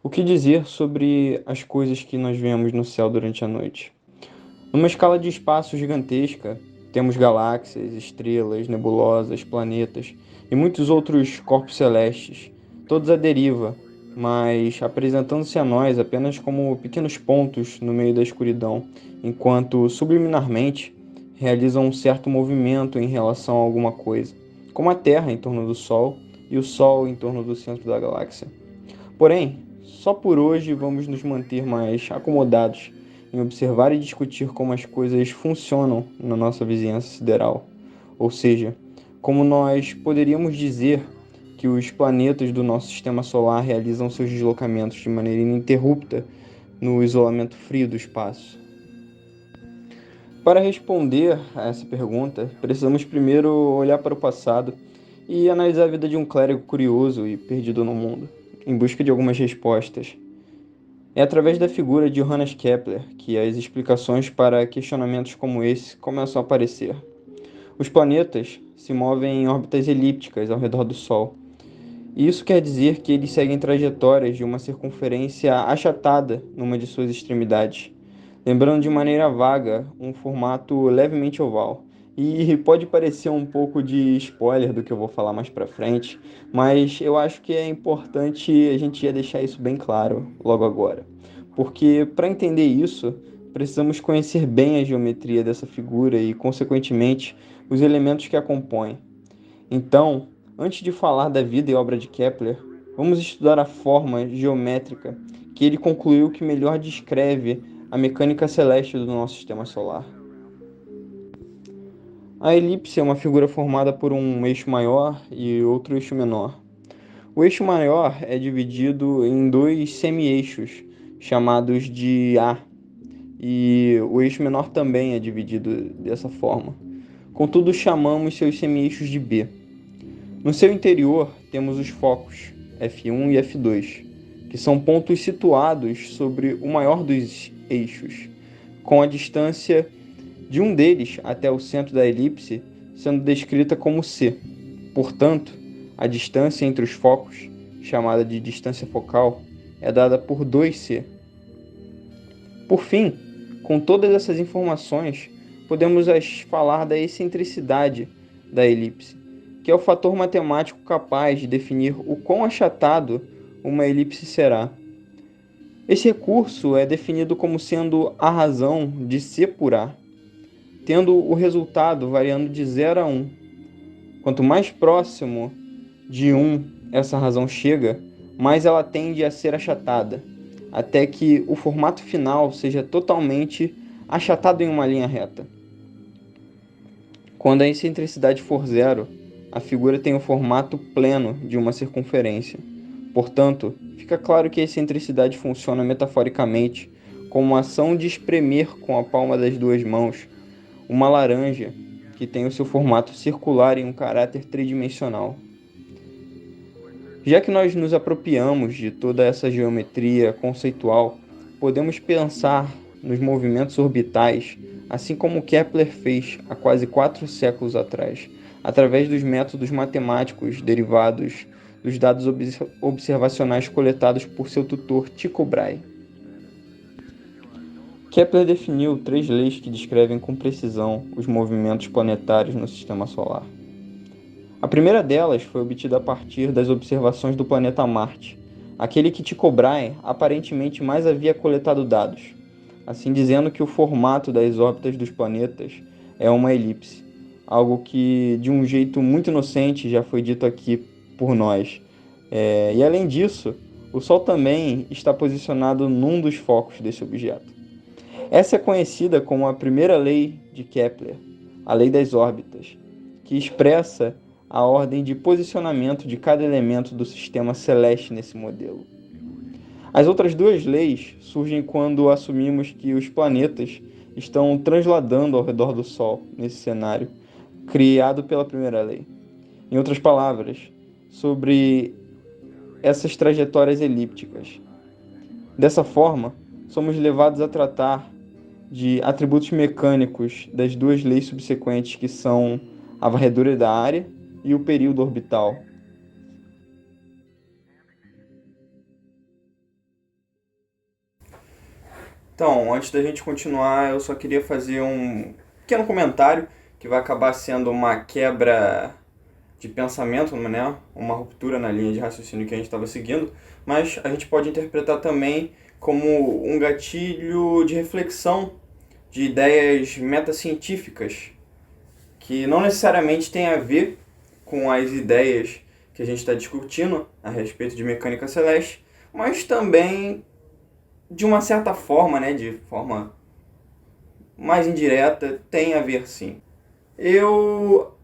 O que dizer sobre as coisas que nós vemos no céu durante a noite? Numa escala de espaço gigantesca, temos galáxias, estrelas, nebulosas, planetas e muitos outros corpos celestes, todos à deriva, mas apresentando-se a nós apenas como pequenos pontos no meio da escuridão, enquanto subliminarmente realizam um certo movimento em relação a alguma coisa, como a Terra em torno do Sol e o Sol em torno do centro da galáxia. Porém, só por hoje vamos nos manter mais acomodados em observar e discutir como as coisas funcionam na nossa vizinhança sideral. Ou seja, como nós poderíamos dizer que os planetas do nosso sistema solar realizam seus deslocamentos de maneira ininterrupta no isolamento frio do espaço. Para responder a essa pergunta, precisamos primeiro olhar para o passado e analisar a vida de um clérigo curioso e perdido no mundo, em busca de algumas respostas. É através da figura de Johannes Kepler que as explicações para questionamentos como esse começam a aparecer. Os planetas se movem em órbitas elípticas ao redor do Sol, e isso quer dizer que eles seguem trajetórias de uma circunferência achatada numa de suas extremidades, lembrando de maneira vaga um formato levemente oval. E pode parecer um pouco de spoiler do que eu vou falar mais pra frente, mas eu acho que é importante a gente já deixar isso bem claro logo agora. Porque para entender isso, precisamos conhecer bem a geometria dessa figura e, consequentemente, os elementos que a compõem. Então, antes de falar da vida e obra de Kepler, vamos estudar a forma geométrica que ele concluiu que melhor descreve a mecânica celeste do nosso sistema solar. A elipse é uma figura formada por um eixo maior e outro eixo menor. O eixo maior é dividido em dois semi-eixos, chamados de A, e o eixo menor também é dividido dessa forma. Contudo, chamamos seus semi-eixos de B. No seu interior, temos os focos, F1 e F2, que são pontos situados sobre o maior dos eixos, com a distância de um deles até o centro da elipse sendo descrita como C. Portanto, a distância entre os focos, chamada de distância focal, é dada por 2C. Por fim, com todas essas informações, podemos falar da excentricidade da elipse, que é o fator matemático capaz de definir o quão achatado uma elipse será. Esse recurso é definido como sendo a razão de C por A, tendo o resultado variando de 0 a 1. Quanto mais próximo de 1 essa razão chega, mais ela tende a ser achatada, até que o formato final seja totalmente achatado em uma linha reta. Quando a excentricidade for zero, a figura tem o formato pleno de uma circunferência. Portanto, fica claro que a excentricidade funciona metaforicamente como a ação de espremer com a palma das duas mãos uma laranja que tem o seu formato circular e um caráter tridimensional. Já que nós nos apropriamos de toda essa geometria conceitual, podemos pensar nos movimentos orbitais, assim como Kepler fez há quase 4 séculos atrás, através dos métodos matemáticos derivados dos dados observacionais coletados por seu tutor Tycho Brahe. Kepler definiu 3 leis que descrevem com precisão os movimentos planetários no sistema solar. A primeira delas foi obtida a partir das observações do planeta Marte, aquele que Tycho Brahe aparentemente mais havia coletado dados, assim dizendo que o formato das órbitas dos planetas é uma elipse, algo que de um jeito muito inocente já foi dito aqui por nós. E além disso, o Sol também está posicionado num dos focos desse objeto. Essa é conhecida como a primeira lei de Kepler, a lei das órbitas, que expressa a ordem de posicionamento de cada elemento do sistema celeste nesse modelo. As outras duas leis surgem quando assumimos que os planetas estão transladando ao redor do Sol nesse cenário, criado pela primeira lei. Em outras palavras, sobre essas trajetórias elípticas. Dessa forma, somos levados a tratar de atributos mecânicos das duas leis subsequentes, que são a varredura da área e o período orbital. Então, antes da gente continuar, eu só queria fazer um pequeno comentário que vai acabar sendo uma quebra de pensamento, né? Uma ruptura na linha de raciocínio que a gente estava seguindo, mas a gente pode interpretar também como um gatilho de reflexão de ideias metacientíficas que não necessariamente tem a ver com as ideias que a gente está discutindo a respeito de mecânica celeste, mas também de uma certa forma, né, de forma mais indireta, tem a ver sim. Eu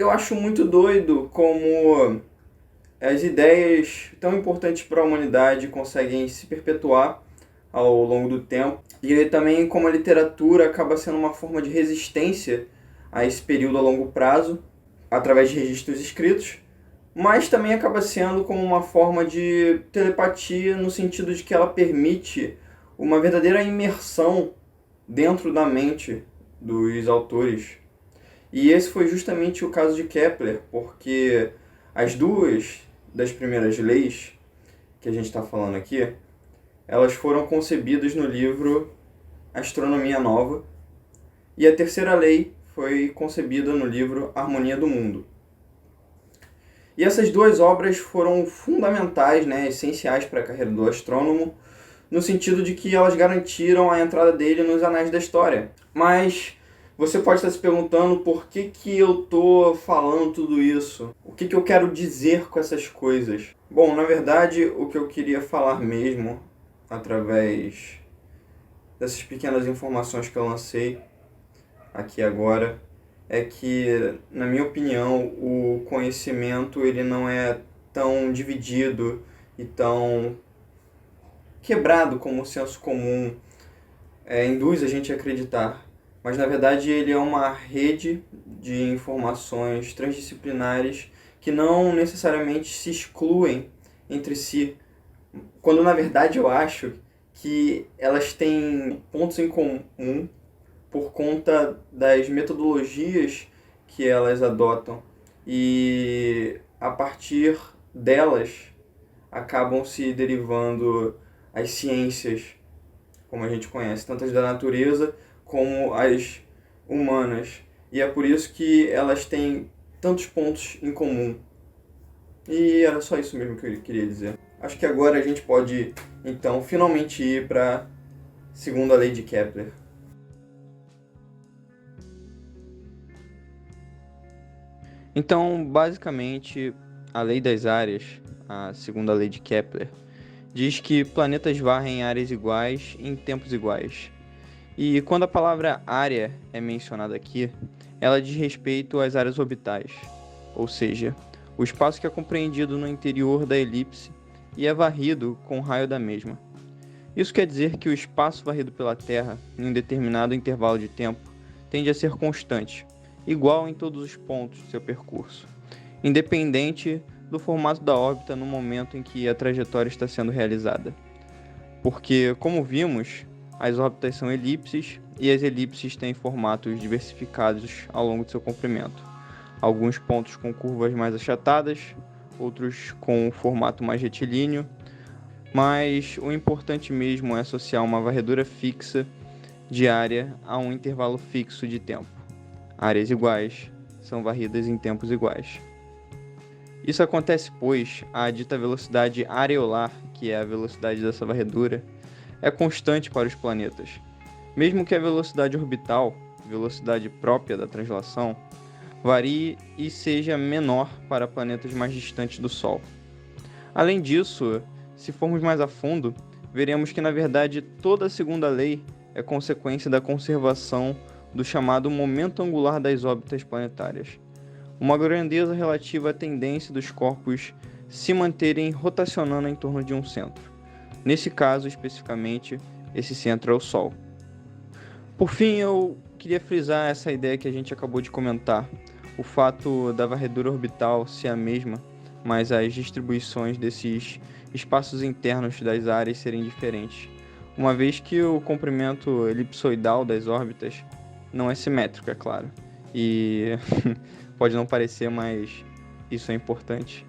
acho muito doido como as ideias tão importantes para a humanidade conseguem se perpetuar ao longo do tempo. E também como a literatura acaba sendo uma forma de resistência a esse período a longo prazo, através de registros escritos, mas também acaba sendo como uma forma de telepatia no sentido de que ela permite uma verdadeira imersão dentro da mente dos autores. E esse foi justamente o caso de Kepler, porque as duas das primeiras leis que a gente está falando aqui, elas foram concebidas no livro Astronomia Nova, e a terceira lei foi concebida no livro Harmonia do Mundo. E essas duas obras foram fundamentais, né, essenciais para a carreira do astrônomo, no sentido de que elas garantiram a entrada dele nos anais da história. Mas você pode estar se perguntando por que eu estou falando tudo isso? O que eu quero dizer com essas coisas? Bom, na verdade, o que eu queria falar mesmo, através dessas pequenas informações que eu lancei aqui agora, é que, na minha opinião, o conhecimento ele não é tão dividido e tão quebrado como o senso comum induz a gente a acreditar. Mas, na verdade, ele é uma rede de informações transdisciplinares que não necessariamente se excluem entre si, quando, na verdade, eu acho que elas têm pontos em comum por conta das metodologias que elas adotam e a partir delas acabam se derivando as ciências, como a gente conhece, tanto as da natureza como as humanas. E é por isso que elas têm tantos pontos em comum. E era só isso mesmo que eu queria dizer. Acho que agora a gente pode, então, finalmente ir para a segunda lei de Kepler. Então, basicamente, a lei das áreas, a segunda lei de Kepler, diz que planetas varrem em áreas iguais em tempos iguais. E quando a palavra área é mencionada aqui, ela diz respeito às áreas orbitais, ou seja, o espaço que é compreendido no interior da elipse e é varrido com o raio da mesma. Isso quer dizer que o espaço varrido pela Terra, em um determinado intervalo de tempo, tende a ser constante, igual em todos os pontos de seu percurso, independente do formato da órbita no momento em que a trajetória está sendo realizada. Porque, como vimos, as órbitas são elipses e as elipses têm formatos diversificados ao longo de seu comprimento. Alguns pontos com curvas mais achatadas, outros com um formato mais retilíneo, mas o importante mesmo é associar uma varredura fixa de área a um intervalo fixo de tempo. Áreas iguais são varridas em tempos iguais. Isso acontece pois a dita velocidade areolar, que é a velocidade dessa varredura, é constante para os planetas, mesmo que a velocidade orbital, velocidade própria da translação, varie e seja menor para planetas mais distantes do Sol. Além disso, se formos mais a fundo, veremos que na verdade toda a segunda lei é consequência da conservação do chamado momento angular das órbitas planetárias, uma grandeza relativa à tendência dos corpos se manterem rotacionando em torno de um centro. Nesse caso, especificamente, esse centro é o Sol. Por fim, eu queria frisar essa ideia que a gente acabou de comentar, o fato da varredura orbital ser a mesma, mas as distribuições desses espaços internos das áreas serem diferentes, uma vez que o comprimento elipsoidal das órbitas não é simétrico, é claro, e pode não parecer, mas isso é importante.